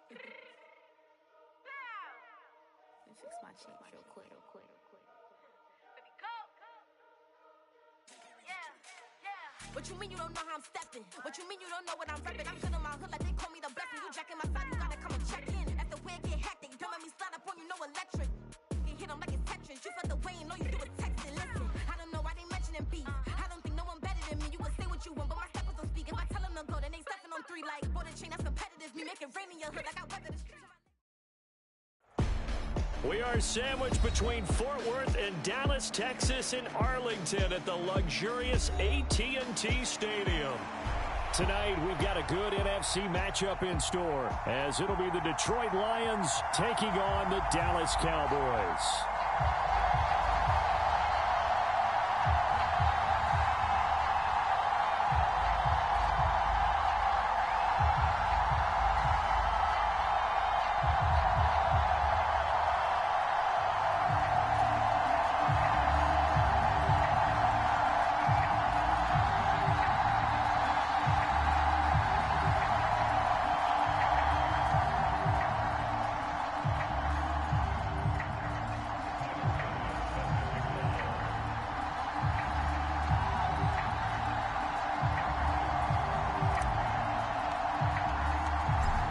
Let me fix my change real quick. What you mean you don't know how I'm stepping? What you mean you don't know what I'm repping? I'm feeling my hood like they call me the blessing. You jacking my side, you gotta come and check in. After the way it get hectic, don't let me slide up on you, no electric. You hit them like it's Tetris. You felt the way and all you do is text and listen. I don't know why they mentioning beef. I don't think no one better than me. You can say what you want, but my steppers don't speak. If I tell them to go, then they stepping on 3 like border chain. That's competitive. Me making rain in your hood like I weather the streets. We are sandwiched between Fort Worth and Dallas, Texas, and Arlington at the luxurious AT&T Stadium. Tonight, we've got a good NFC matchup in store, as it'll be the Detroit Lions taking on the Dallas Cowboys.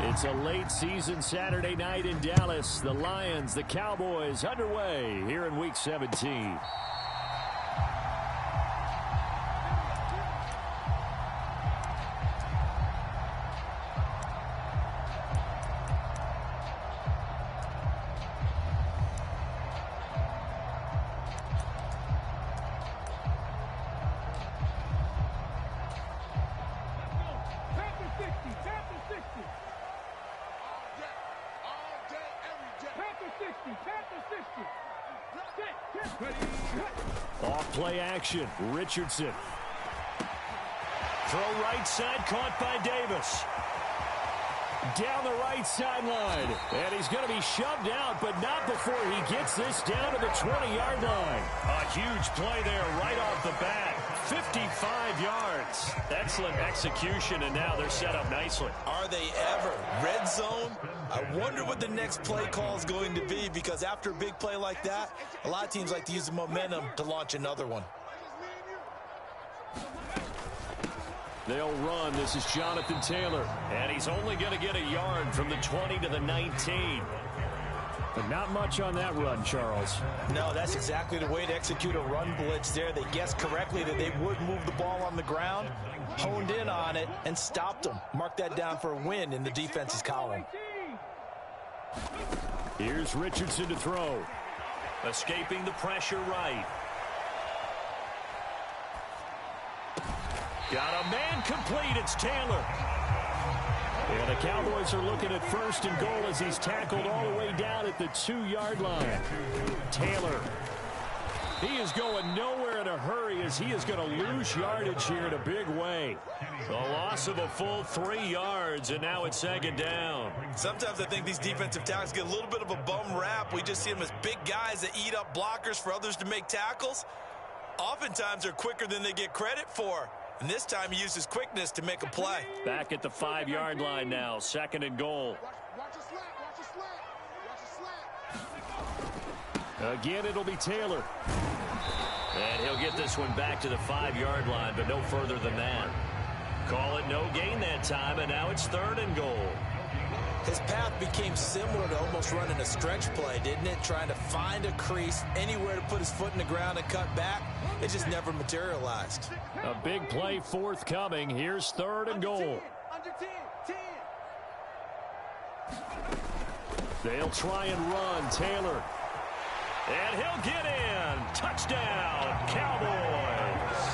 It's a late season Saturday night in Dallas. The Lions, the Cowboys underway here in Week 17. Off play action. Richardson. Throw right side caught by Davis. Down the right sideline. And he's going to be shoved out, but not before he gets this down to the 20-yard line. A huge play there right off the bat. 55 yards. Excellent execution, and now they're set up nicely. Are they ever? Red zone? I wonder what the next play call is going to be, because after a big play like that, a lot of teams like to use the momentum to launch another one. They'll run. This is Jonathan Taylor. And he's only going to get a yard from the 20 to the 19. But not much on that run, Charles. No, that's exactly the way to execute a run blitz there. They guessed correctly that they would move the ball on the ground, honed in on it, and stopped them. Mark that down for a win in the defense's column. Here's Richardson to throw. Escaping the pressure right. Got a man complete. It's Taylor. And the Cowboys are looking at first and goal as he's tackled all the way down at the 2-yard line. Taylor. He is going nowhere in a hurry as he is going to lose yardage here in a big way. The loss of a full 3 yards, and now it's second down. Sometimes I think these defensive tackles get a little bit of a bum rap. We just see them as big guys that eat up blockers for others to make tackles. Oftentimes they're quicker than they get credit for. And this time he used his quickness to make a play. Back at the 5-yard line now, second and goal. Again, it'll be Taylor. And he'll get this one back to the 5-yard line, but no further than that. Call it no gain that time, and now it's third and goal. His path became similar to almost running a stretch play, didn't it? Trying to find a crease, anywhere to put his foot in the ground and cut back. It just never materialized. A big play forthcoming. Here's third and goal. Under 10. They'll try and run. Taylor. And he'll get in. Touchdown, Cowboys.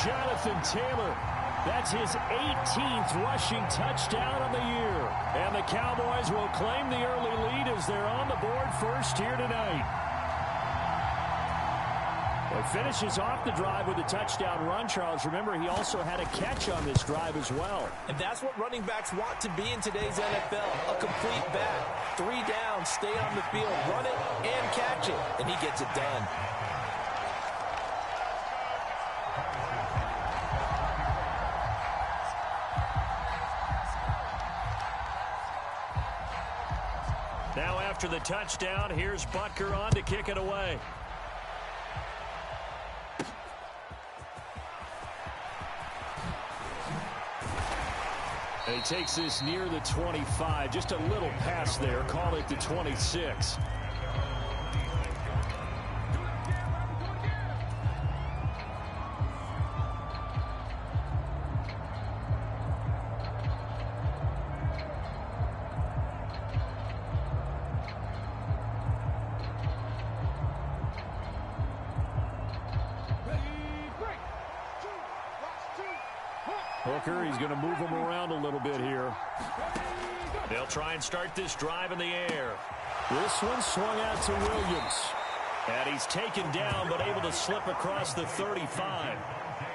Jonathan Taylor. That's his 18th rushing touchdown of the year. And the Cowboys will claim the early lead as they're on the board first here tonight. Well, he finishes off the drive with a touchdown run, Charles. Remember, he also had a catch on this drive as well. And that's what running backs want to be in today's NFL. A complete back. 3 down, stay on the field, run it, and catch it. And he gets it done. Now after the touchdown, here's Butker on to kick it away. And he takes this near the 25. Just a little pass there. Call it the 26. Hooker, he's going to move him around a little bit here. They'll try and start this drive in the air. This one swung out to Williams. And he's taken down, but able to slip across the 35.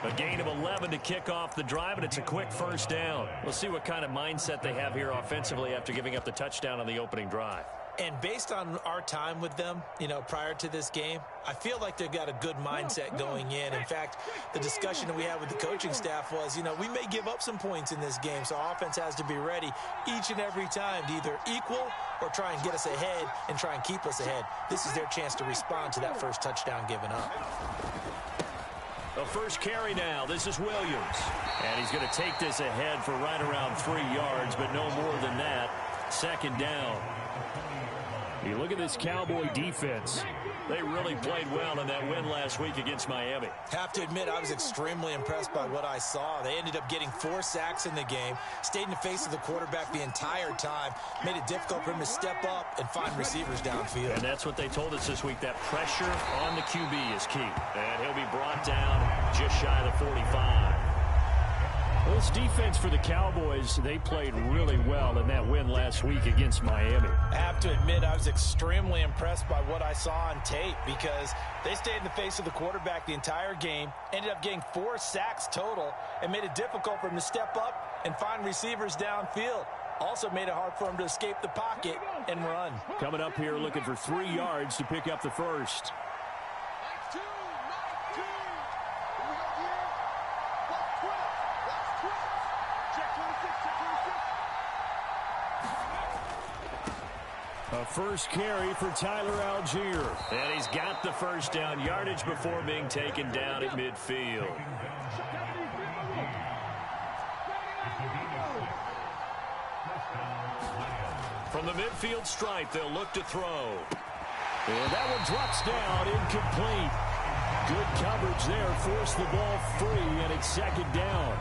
A gain of 11 to kick off the drive, and it's a quick first down. We'll see what kind of mindset they have here offensively after giving up the touchdown on the opening drive. And based on our time with them, prior to this game, I feel like they've got a good mindset going in. In fact, the discussion that we had with the coaching staff was, we may give up some points in this game, so our offense has to be ready each and every time to either equal or try and get us ahead and try and keep us ahead. This is their chance to respond to that first touchdown given up. The first carry now. This is Williams. And he's going to take this ahead for right around 3 yards, but no more than that. Second down. You look at this Cowboy defense. They really played well in that win last week against Miami. Have to admit, I was extremely impressed by what I saw. They ended up getting 4 sacks in the game, stayed in the face of the quarterback the entire time, made it difficult for him to step up and find receivers downfield. And that's what they told us this week, that pressure on the QB is key. And he'll be brought down just shy of the 45. Well, this defense for the Cowboys, they played really well in that win last week against Miami. I have to admit, I was extremely impressed by what I saw on tape because they stayed in the face of the quarterback the entire game, ended up getting 4 sacks total, and made it difficult for him to step up and find receivers downfield. Also made it hard for him to escape the pocket and run. Coming up here looking for 3 yards to pick up the first. A first carry for Tyler Algier. And he's got the first down yardage before being taken down at midfield. From the midfield stripe, they'll look to throw. And that one drops down, incomplete. Good coverage there, forced the ball free, and it's second down.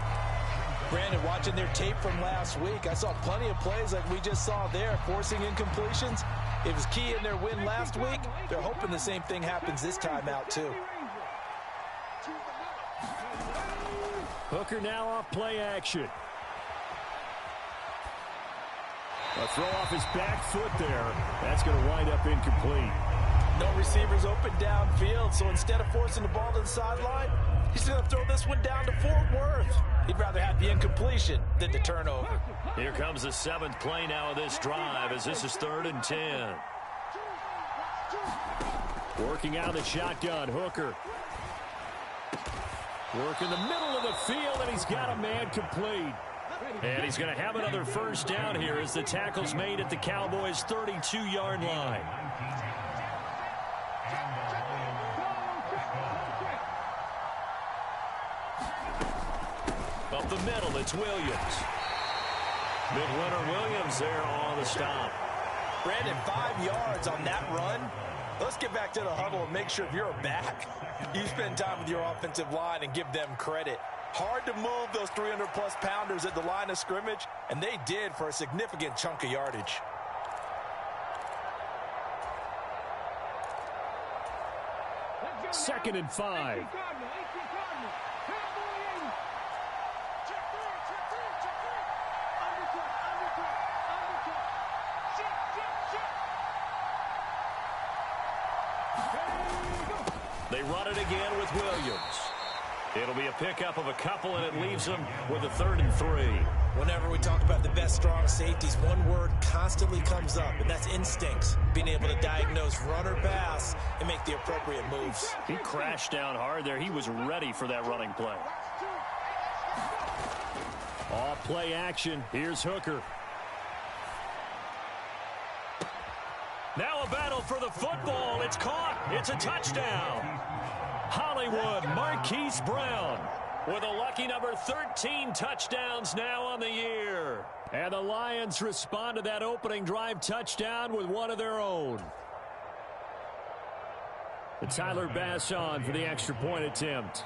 Brandon, watching their tape from last week, I saw plenty of plays like we just saw there, forcing incompletions. It was key in their win last week. They're hoping the same thing happens this time out, too. Hooker now off play action. A throw off his back foot there. That's going to wind up incomplete. No receivers open downfield, so instead of forcing the ball to the sideline, he's going to throw this one down to Fort Worth. He'd rather have the incompletion than the turnover. Here comes the 7th play now of this drive as this is 3rd and 10. Working out of the shotgun, Hooker. Work in the middle of the field, and he's got a man complete. And he's going to have another first down here as the tackle's made at the Cowboys' 32-yard line. Up the middle, it's Williams. Midwinter Williams there on the stop. Brandon, 5 yards on that run. Let's get back to the huddle and make sure if you're back, you spend time with your offensive line and give them credit. Hard to move those 300-plus pounders at the line of scrimmage, and they did for a significant chunk of yardage. Second and 5. They run it again with Williams. It'll be a pickup of a couple, and it leaves them with a 3rd and 3. Whenever we talk about the best strong safeties, one word constantly comes up, and that's instincts. Being able to diagnose run or pass and make the appropriate moves. He crashed down hard there. He was ready for that running play. Off play action. Here's Hooker. Now a battle for the football. It's caught. It's a touchdown. Hollywood Marquise Brown with a lucky number 13 touchdowns now on the year. And the Lions respond to that opening drive touchdown with one of their own. And Tyler Bass on for the extra point attempt.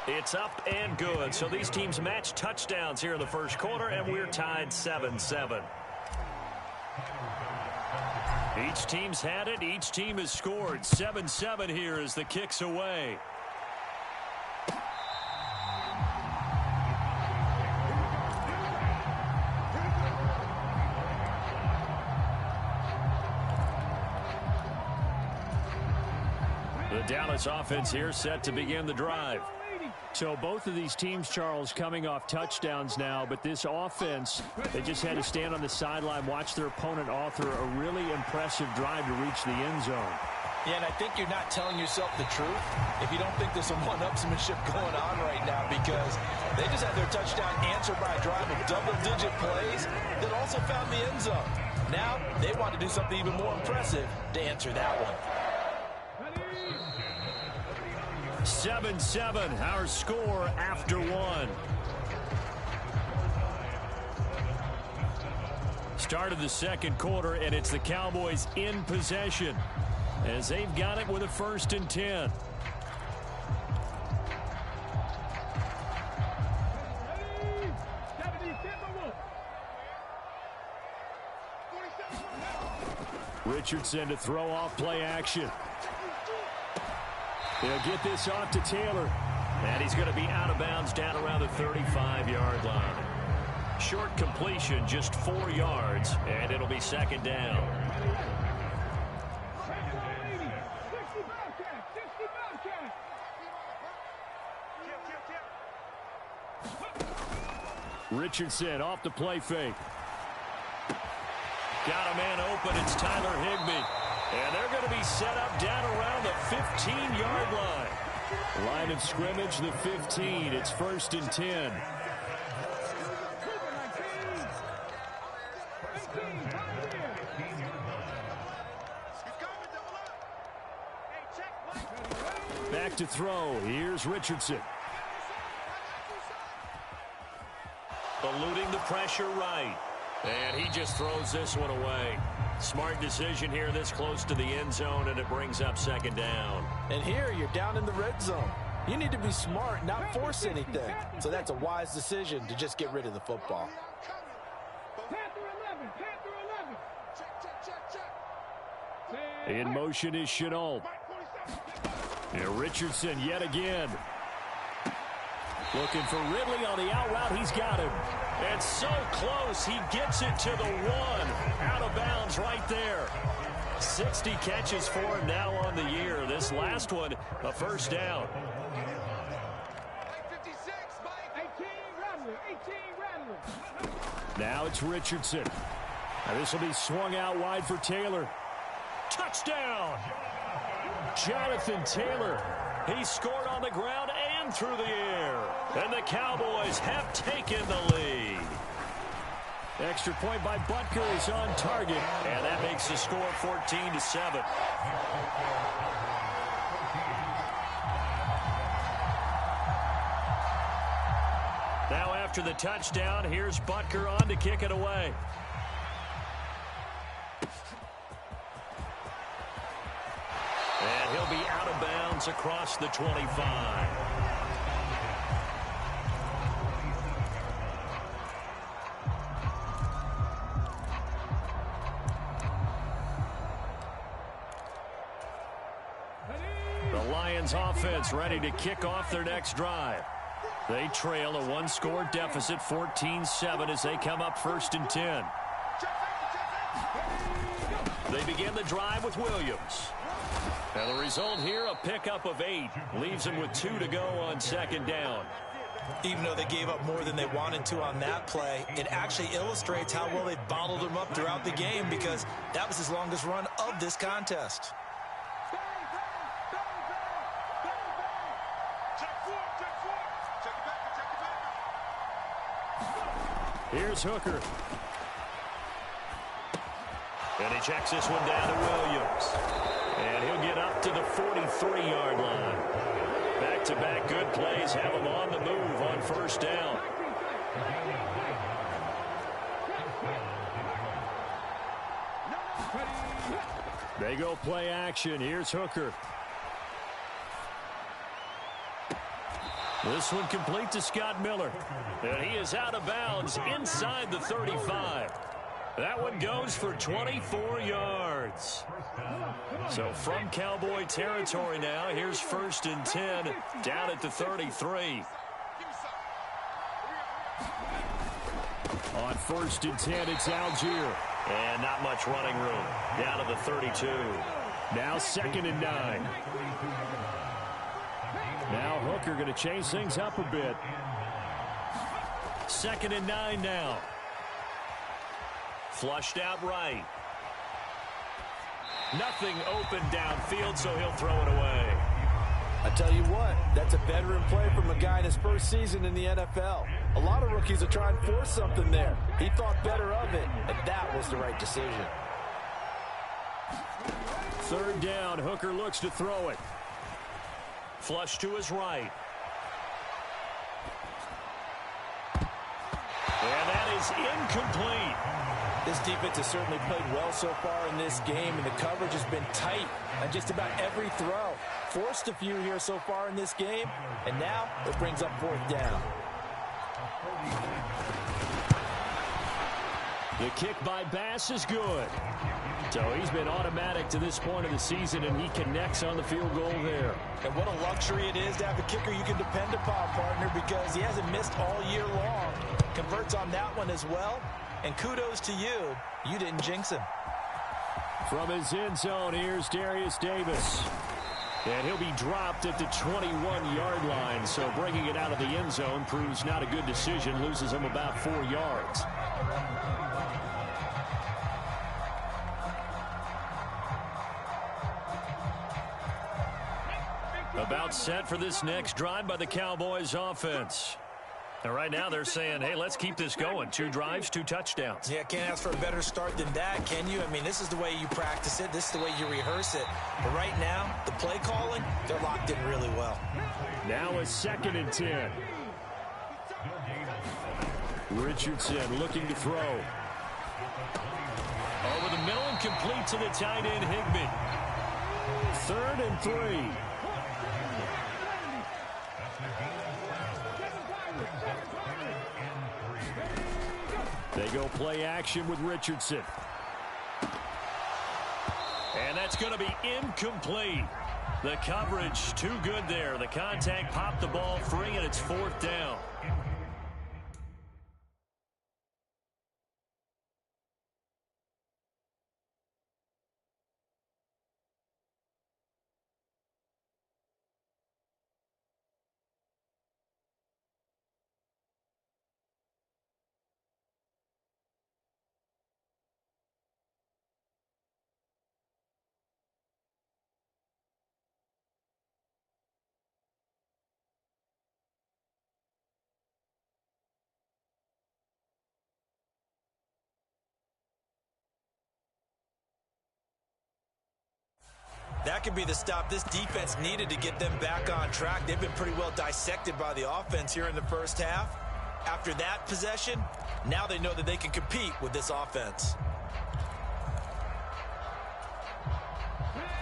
It's up and good. So these teams match touchdowns here in the first quarter, and we're tied 7-7. Each team's had it. Each team has scored. 7-7 here as the kick's away. The Dallas offense here set to begin the drive. So both of these teams, Charles, coming off touchdowns now, but this offense, they just had to stand on the sideline, watch their opponent author a really impressive drive to reach the end zone. Yeah, and I think you're not telling yourself the truth if you don't think there's some one-upsmanship going on right now, because they just had their touchdown answered by a drive of double-digit plays that also found the end zone. Now they want to do something even more impressive to answer that one. 7-7, our score after one. Start of the second quarter, and it's the Cowboys in possession as they've got it with a 1st and 10. Richardson to throw off play action. They'll get this off to Taylor. And he's going to be out of bounds down around the 35-yard line. Short completion, just 4 yards, and it'll be 2nd down. Richardson off the play fake. Got a man open. It's Tyler Higbee. And they're going to be set up down around the 15-yard line. Line of scrimmage, the 15. It's 1st and 10. Back to throw. Here's Richardson. Eluding the pressure right. And he just throws this one away. Smart decision here this close to the end zone, and it brings up 2nd down. And here you're down in the red zone. You need to be smart, not force anything. So that's a wise decision to just get rid of the football. In motion is Chenault. And Richardson yet again. Looking for Ridley on the out route. He's got him. And so close. He gets it to the 1. Out of bounds right there. 60 catches for him now on the year. This last one, a 1st down. Now it's Richardson. And this will be swung out wide for Taylor. Touchdown! Jonathan Taylor. He scored on the ground and through the air. And the Cowboys have taken the lead. Extra point by Butker is on target. And that makes the score 14-7. Now after the touchdown, here's Butker on to kick it away. And he'll be out of bounds across the 25. The Lions offense ready to kick off their next drive. They trail a 1-score deficit, 14-7, as they come up 1st and 10. They begin the drive with Williams. And the result here, a pickup of 8. Leaves them with 2 to go on 2nd down. Even though they gave up more than they wanted to on that play, it actually illustrates how well they bottled them up throughout the game, because that was his longest run of this contest. Here's Hooker. And he checks this one down to Williams. And he'll get up to the 43-yard line. Back-to-back good plays have him on the move on first down. They go play action. Here's Hooker. This one complete to Scott Miller. And he is out of bounds inside the 35. That one goes for 24 yards. So from Cowboy territory now, here's 1st and 10 down at the 33. On 1st and 10, it's Algier. And not much running room. Down to the 32. Now 2nd and 9. Now Hooker going to change things up a bit. 2nd and 9 now. Flushed out right. Nothing open downfield, so he'll throw it away. I tell you what, that's a veteran play from a guy in his first season in the NFL. A lot of rookies are trying to force something there. He thought better of it, and that was the right decision. 3rd down, Hooker looks to throw it. Flush to his right. And that is incomplete. This defense has certainly played well so far in this game, and the coverage has been tight on just about every throw. Forced a few here so far in this game, and now it brings up 4th down. The kick by Bass is good. So he's been automatic to this point of the season, and he connects on the field goal there. And what a luxury it is to have a kicker you can depend upon, partner, because he hasn't missed all year long. Converts on that one as well. And kudos to you. You didn't jinx him. From his end zone, here's Darius Davis. And he'll be dropped at the 21-yard line. So bringing it out of the end zone proves not a good decision. Loses him about 4 yards. About set for this next drive by the Cowboys offense. And right now they're saying, hey, let's keep this going. 2 drives, 2 touchdowns. Yeah, can't ask for a better start than that, can you? I mean, this is the way you practice it. This is the way you rehearse it. But right now, the play calling, they're locked in really well. Now a 2nd and 10. Richardson looking to throw. Over the middle and complete to the tight end, Higbee. 3rd and 3. They go play action with Richardson. And that's going to be incomplete. The coverage too good there. The contact popped the ball free, and it's 4th down. That could be the stop this defense needed to get them back on track. They've been pretty well dissected by the offense here in the first half. After that possession, now they know that they can compete with this offense.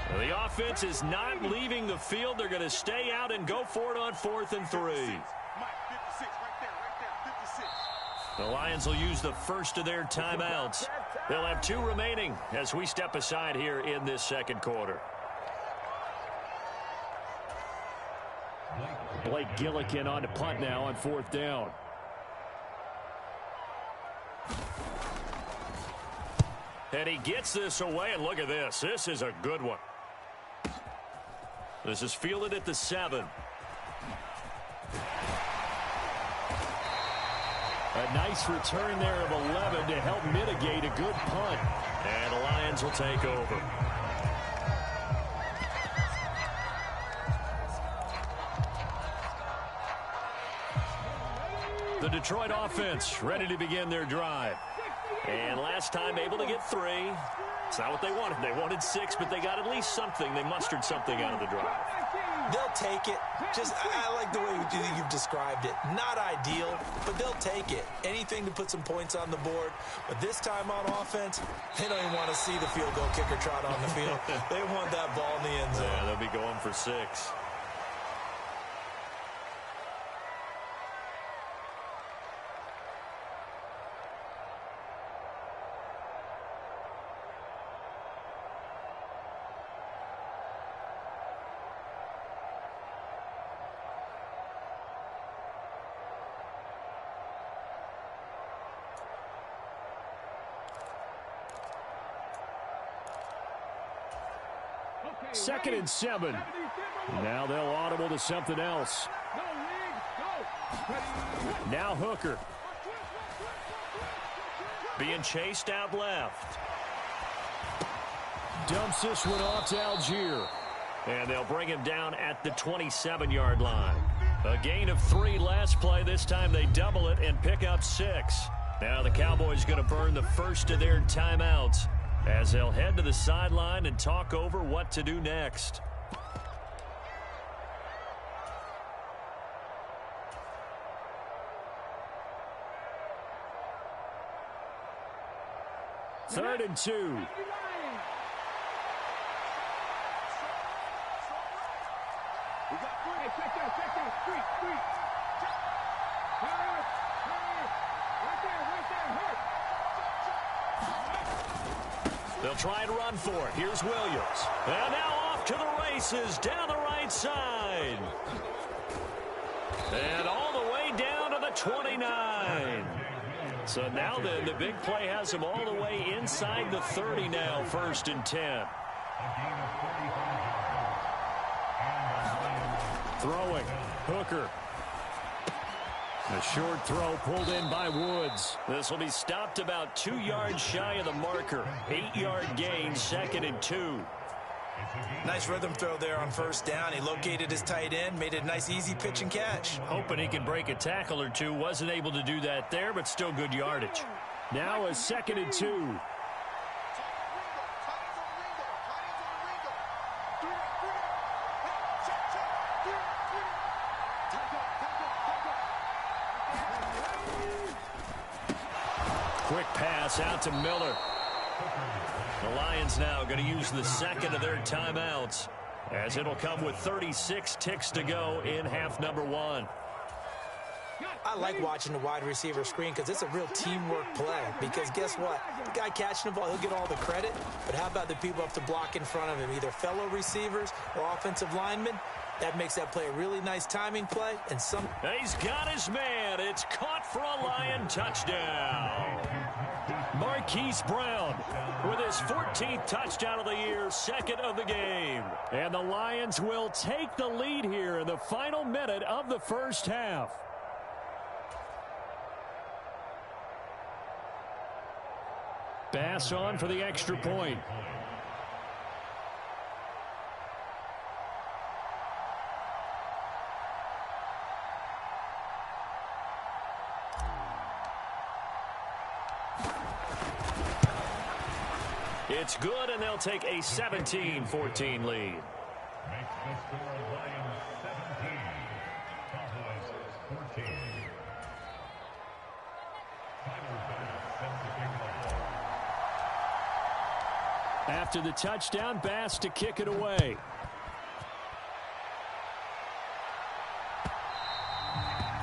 Well, the offense is not leaving the field. They're going to stay out and go for it on 4th and 3. The Lions will use the first of their timeouts. They'll have 2 remaining as we step aside here in this 2nd quarter. Blake Gillikin on to punt now on 4th down. And he gets this away, and look at this. This is a good one. This is fielded at the 7. A nice return there of 11 to help mitigate a good punt. And the Lions will take over. The Detroit offense ready to begin their drive. And last time able to get 3. It's not what they wanted. They wanted 6, but they got at least something. They mustered something out of the drive. They'll take it. I like the way you've described it. Not ideal, but they'll take it. Anything to put some points on the board. But this time on offense, they don't even want to see the field goal kicker trot on the field. They want that ball in the end zone. Yeah, they'll be going for 6. Second and 7. Now they'll audible to something else. Now Hooker. Being chased out left. Dumps this one off to Algier. And they'll bring him down at the 27-yard line. A gain of 3 last play. This time they double it and pick up 6. Now the Cowboys going to burn the first of their timeouts as they'll head to the sideline and talk over what to do next. Third and 2. They'll try and run for it. Here's Williams. And now off to the races down the right side. And all the way down to the 29. So now then, the big play has them all the way inside the 30 now, 1st and 10. Throwing. Hooker. A short throw pulled in by Woods. This will be stopped about 2 yards shy of the marker. 8-yard gain, 2nd and 2. Nice rhythm throw there on 1st down. He located his tight end, made it a nice easy pitch and catch. Hoping he could break a tackle or two. Wasn't able to do that there, but still good yardage. Now a 2nd and 2. Quick pass out to Miller. The Lions now going to use the 2nd of their timeouts, as it'll come with 36 ticks to go in half number 1. I like watching the wide receiver screen because it's a real teamwork play. Because guess what? The guy catching the ball, he'll get all the credit. But how about the people up to block in front of him, either fellow receivers or offensive linemen? That makes that play a really nice timing play. And he's got his man. It's caught for a Lion touchdown. Marquise Brown with his 14th touchdown of the year, 2nd of the game. And the Lions will take the lead here in the final minute of the first half. Bass on for the extra point. It's good, and they'll take a 17-14 lead. Makes the score Lions 17, Cowboys 14. After the touchdown, Bass to kick it away.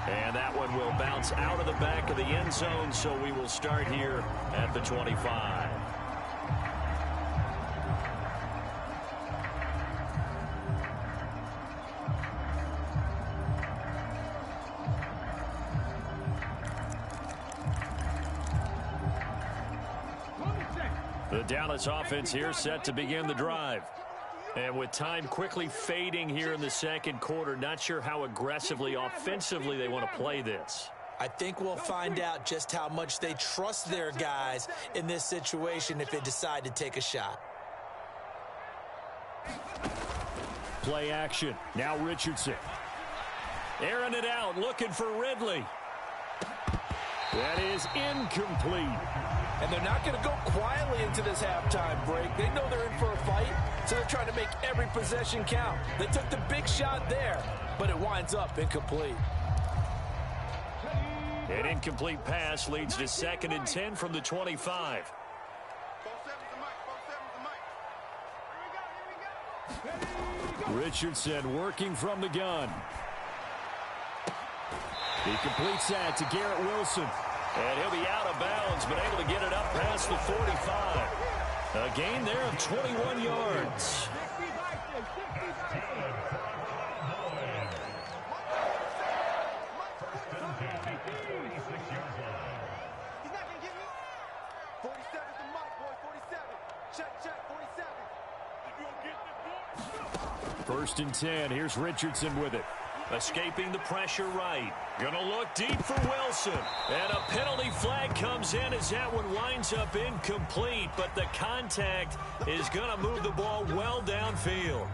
And that one will bounce out of the back of the end zone, so we will start here at the 25. The Dallas offense here set to begin the drive. And with time quickly fading here in the second quarter, not sure how aggressively, offensively they want to play this. I think we'll find out just how much they trust their guys in this situation if they decide to take a shot. Play action. Now Richardson. Airing it out, looking for Ridley. That is incomplete. And they're not going to go quietly into this halftime break. They know they're in for a fight, so they're trying to make every possession count. They took the big shot there, but it winds up incomplete. An incomplete pass leads to 2nd and 10 from the 25. Richardson working from the gun. He completes that to Garrett Wilson. And he'll be out of bounds, but able to get it up past the 45. A gain there of 21 yards. First and 10. Here's Richardson with it. Escaping the pressure right. Gonna look deep for Wilson. And a penalty flag comes in as that one winds up incomplete. But the contact is gonna move the ball well downfield.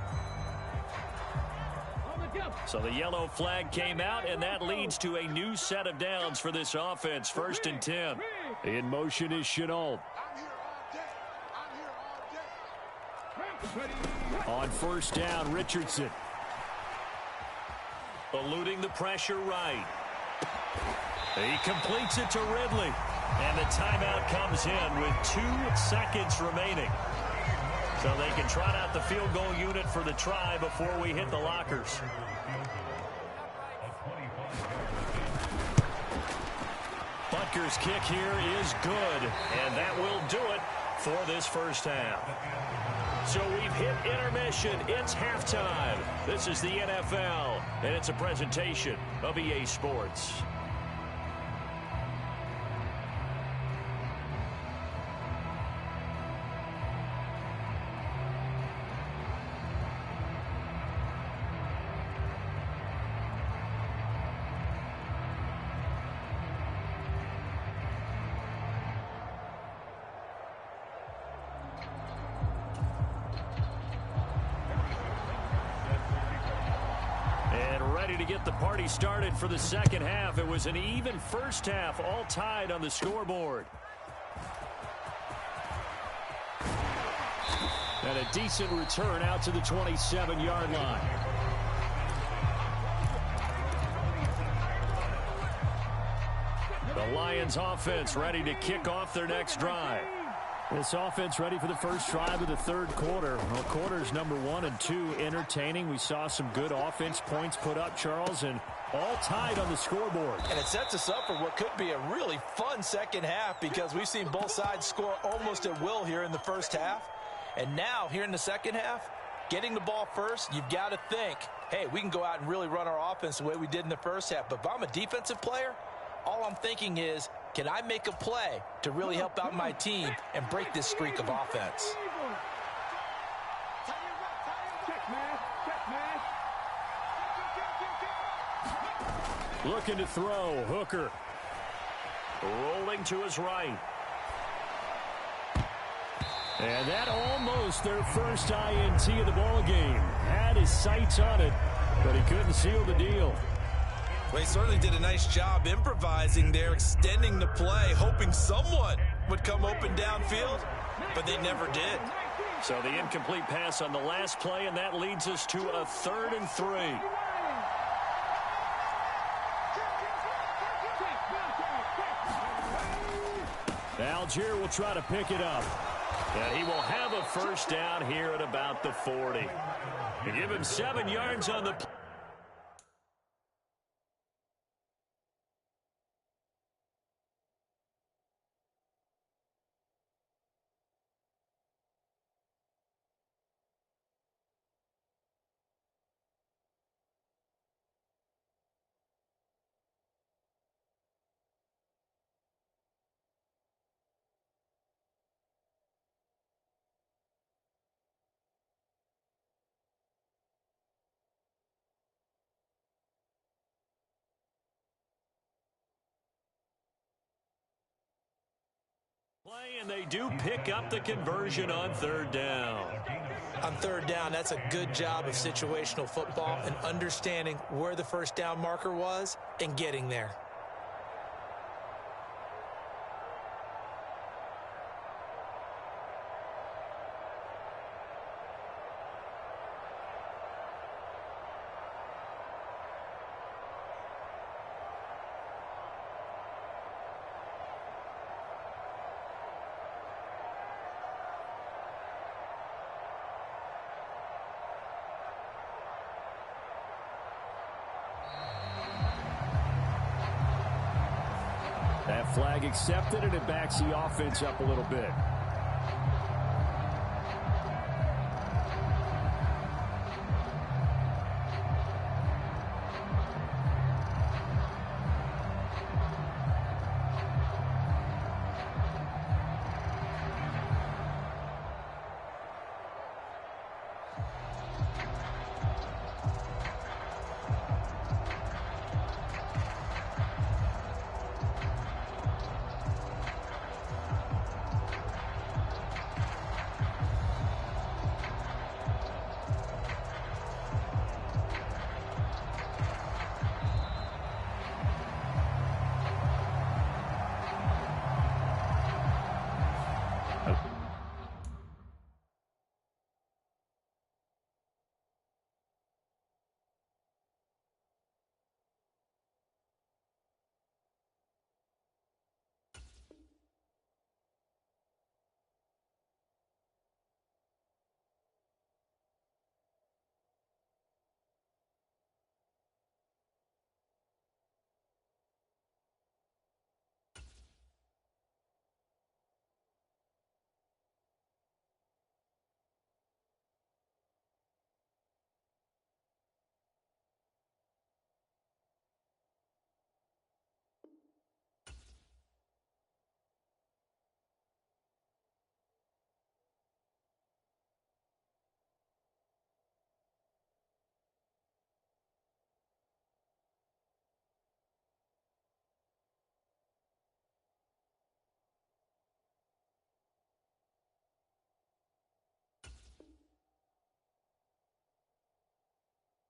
So the yellow flag came out, and that leads to a new set of downs for this offense. First and 10. In motion is Chenault. On first down, Richardson. Eluding the pressure right. He completes it to Ridley. And the timeout comes in with 2 seconds remaining. So they can trot out the field goal unit for the try before we hit the lockers. Butker's kick here is good. And that will do it for this first half. So we've hit intermission. It's halftime. This is the NFL, and it's a presentation of EA Sports. To get the party started for the second half. It was an even first half, all tied on the scoreboard. And a decent return out to the 27-yard line. The Lions offense ready to kick off their next drive. This offense ready for the first drive of the third quarter. Well, quarters number 1 and 2 entertaining. We saw some good offense points put up, Charles, and all tied on the scoreboard. And it sets us up for what could be a really fun second half because we've seen both sides score almost at will here in the first half. And now, here in the second half, getting the ball first, you've got to think, hey, we can go out and really run our offense the way we did in the first half. But if I'm a defensive player, all I'm thinking is, can I make a play to really help out my team and break this streak of offense? Looking to throw, Hooker. Rolling to his right. And that almost their first INT of the ball game. Had his sights on it, but he couldn't seal the deal. Well, he certainly did a nice job improvising there, extending the play, hoping someone would come open downfield, but they never did. So the incomplete pass on the last play, and that leads us to a 3rd and 3. Algier will try to pick it up. And he will have a first down here at about the 40. To give him 7 yards on the play. And they do pick up the conversion on 3rd down. On 3rd down, that's a good job of situational football and understanding where the first down marker was and getting there. That flag accepted, and it backs the offense up a little bit.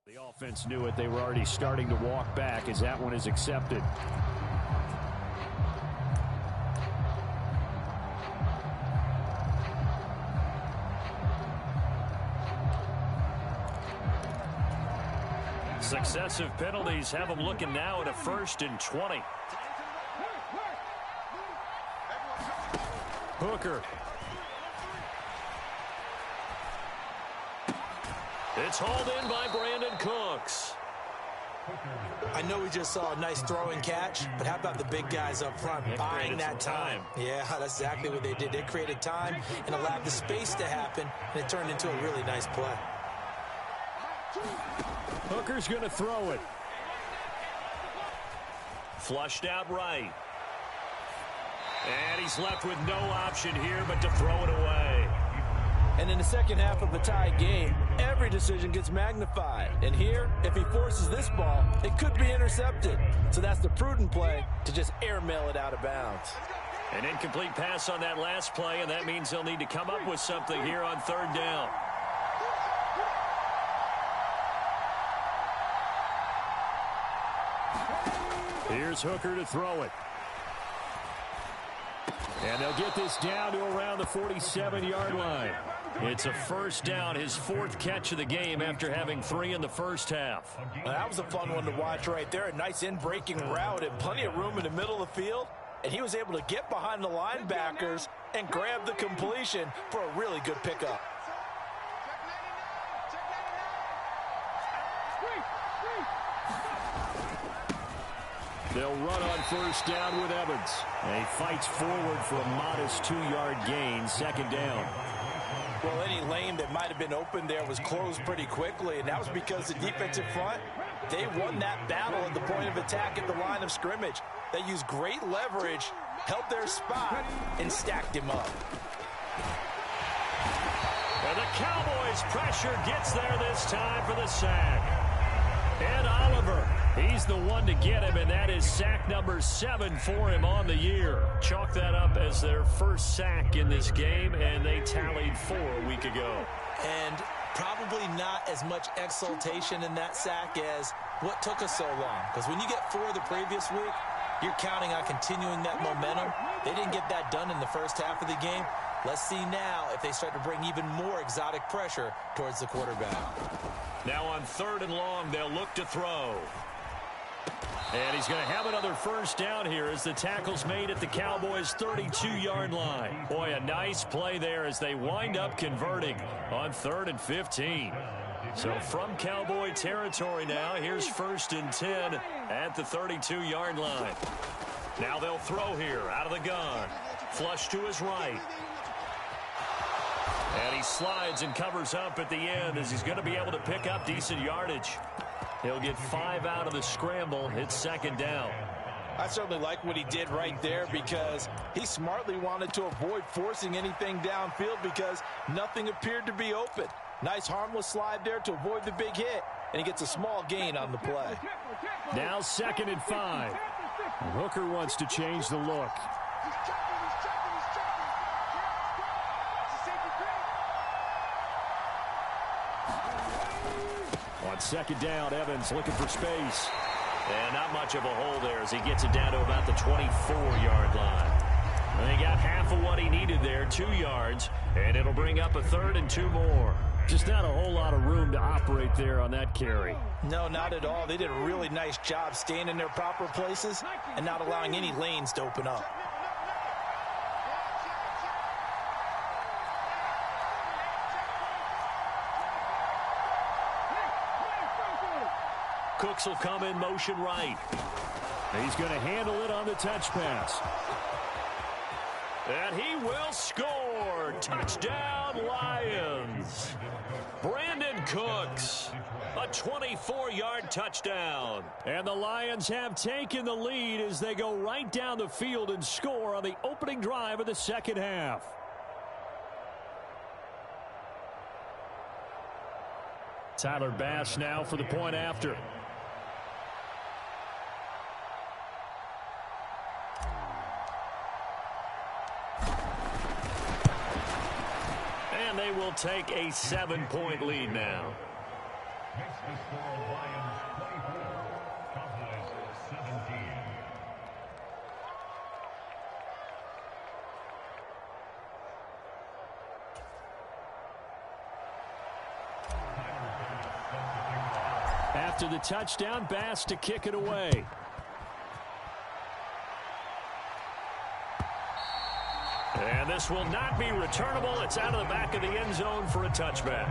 The offense knew it. They were already starting to walk back as that one is accepted. Successive penalties have them looking now at a 1st and 20. Hooker. It's hauled in by Brandon Cooks. I know we just saw a nice throw and catch, but how about the big guys up front buying that time? Yeah, that's exactly what they did. They created time and allowed the space to happen, and it turned into a really nice play. Hooker's going to throw it. Flushed out right. And he's left with no option here but to throw it away. And in the second half of a tied game, every decision gets magnified. And here, if he forces this ball, it could be intercepted. So that's the prudent play to just airmail it out of bounds. An incomplete pass on that last play, and that means they'll need to come up with something here on 3rd down. Here's Hooker to throw it. And they'll get this down to around the 47-yard line. It's a 1st down, his 4th catch of the game after having 3 in the first half. Well, that was a fun one to watch right there. A nice in-breaking route and plenty of room in the middle of the field. And he was able to get behind the linebackers and grab the completion for a really good pickup. They'll run on 1st down with Evans. And he fights forward for a modest 2-yard gain, 2nd down. Well, any lane that might have been open there was closed pretty quickly, and that was because the defensive front, they won that battle at the point of attack at the line of scrimmage. They used great leverage, held their spot, and stacked him up. And the Cowboys' pressure gets there this time for the sack. And Oliver, he's the one to get him, and that is sack number 7 for him on the year. Chalk that up as their first sack in this game, and they tallied 4 a week ago. And probably not as much exultation in that sack as what took us so long. Because when you get 4 the previous week, you're counting on continuing that momentum. They didn't get that done in the first half of the game. Let's see now if they start to bring even more exotic pressure towards the quarterback. Now on 3rd and long, they'll look to throw. And he's going to have another 1st down here as the tackle's made at the Cowboys' 32-yard line. Boy, a nice play there as they wind up converting on 3rd and 15. So from Cowboy territory now, here's 1st and 10 at the 32-yard line. Now they'll throw here out of the gun. Flush to his right. And he slides and covers up at the end as he's going to be able to pick up decent yardage. He'll get 5 out of the scramble. It's second down. I certainly like what he did right there because he smartly wanted to avoid forcing anything downfield because nothing appeared to be open. Nice harmless slide there to avoid the big hit, and he gets a small gain on the play. Now 2nd and 5. Hooker wants to change the look. On 2nd down, Evans looking for space. And not much of a hole there as he gets it down to about the 24-yard line. And he got half of what he needed there, 2 yards, and it'll bring up a 3rd and 2 more. Just not a whole lot of room to operate there on that carry. No, not at all. They did a really nice job staying in their proper places and not allowing any lanes to open up. Cooks will come in motion right. He's going to handle it on the touch pass. And he will score. Touchdown, Lions. Brandon Cooks, a 24-yard touchdown. And the Lions have taken the lead as they go right down the field and score on the opening drive of the second half. Tyler Bass now for the point after. And they will take a 7-point lead now. Makes the score Lions 24, Cowboys 17. After the touchdown, Bass to kick it away. And this will not be returnable. It's out of the back of the end zone for a touchback.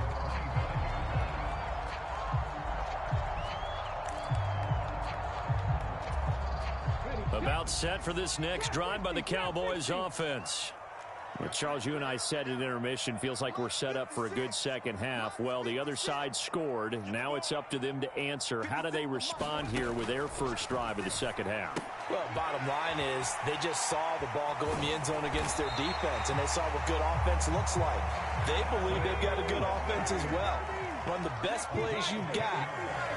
About set for this next drive by the Cowboys offense. Well, Charles, you and I said at intermission, feels like we're set up for a good second half. Well, the other side scored. Now it's up to them to answer. How do they respond here with their first drive of the second half? Well, bottom line is they just saw the ball go in the end zone against their defense, and they saw what good offense looks like. They believe they've got a good offense as well. Run the best plays you've got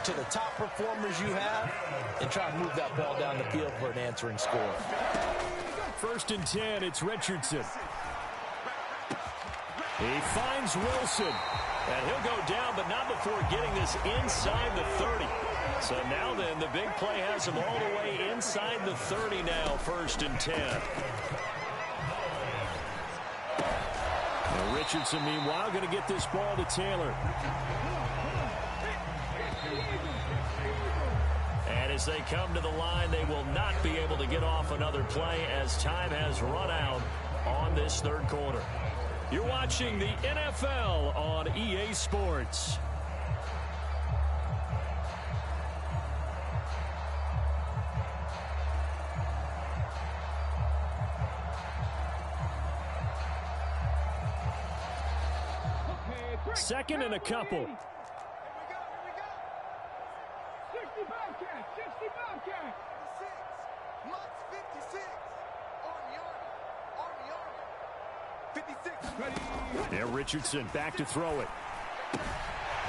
to the top performers you have and try to move that ball down the field for an answering score. 1st and 10, it's Richardson. He finds Wilson, and he'll go down, but not before getting this inside the 30. So now then, the big play has him all the way inside the 30 now, 1st and 10. Now Richardson, meanwhile, going to get this ball to Taylor. And as they come to the line, they will not be able to get off another play as time has run out on this 3rd quarter. You're watching the NFL on EA Sports. Second and a couple. Here we go. 60 Bobcat. 60 Bobcat. 56. Lux 56. Army. 56. Ready. Yeah, Richardson back to throw it.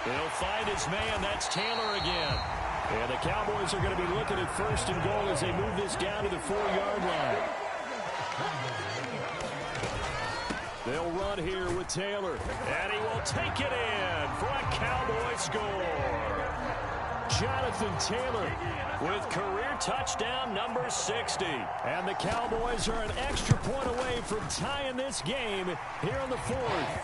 He'll find his man. That's Taylor again. And the Cowboys are going to be looking at 1st and goal as they move this down to the 4-yard line. They'll run here with Taylor. And he will take it in for a Cowboy score. Jonathan Taylor with career touchdown number 60. And the Cowboys are an extra point away from tying this game here in the 4th.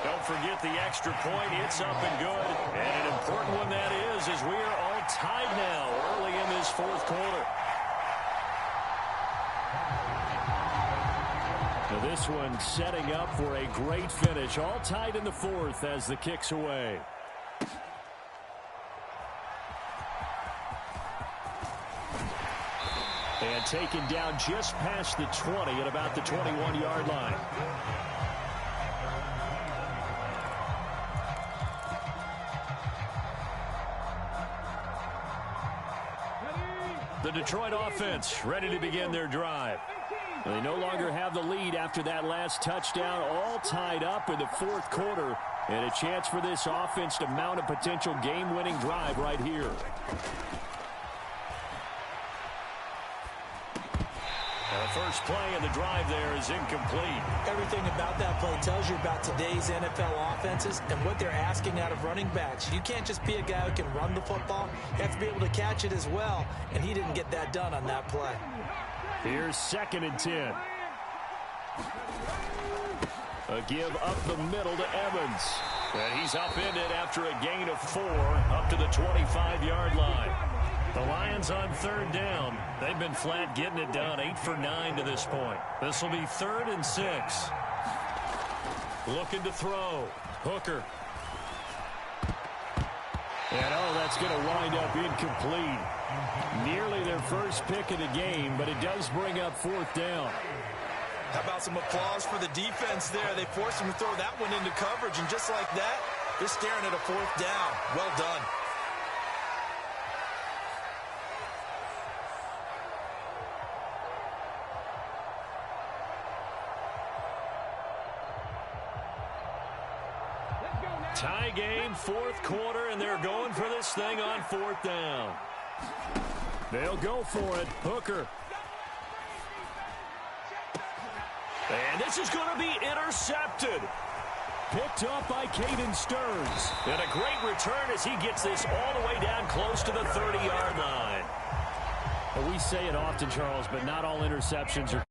Don't forget the extra point. It's up and good. And an important one that is, as we are all tied now early in this 4th quarter. Now this one setting up for a great finish. All tied in the 4th as the kick's away. And And taken down just past the 20 at about the 21-yard line. The Detroit offense ready to begin their drive. They no longer have the lead after that last touchdown, all tied up in the fourth quarter, and a chance for this offense to mount a potential game-winning drive right here. The first play of the drive there is incomplete. Everything about that play tells you about today's NFL offenses and what they're asking out of running backs. You can't just be a guy who can run the football. You have to be able to catch it as well, and he didn't get that done on that play. Here's 2nd and 10. A give up the middle to Evans. And he's upended after a gain of 4 up to the 25-yard line. The Lions on 3rd down. They've been flat getting it done, 8 for 9 to this point. This will be 3rd and 6. Looking to throw. Hooker. And that's going to wind up incomplete. Nearly their first pick of the game, but it does bring up 4th down. How about some applause for the defense there? They forced him to throw that one into coverage, and just like that, they're staring at a 4th down. Well done. Tie game, 4th quarter, and they're going for this thing on 4th down. They'll go for it. Hooker. And this is going to be intercepted. Picked up by Caden Stearns. And a great return as he gets this all the way down close to the 30-yard line. Well, we say it often, Charles, but not all interceptions are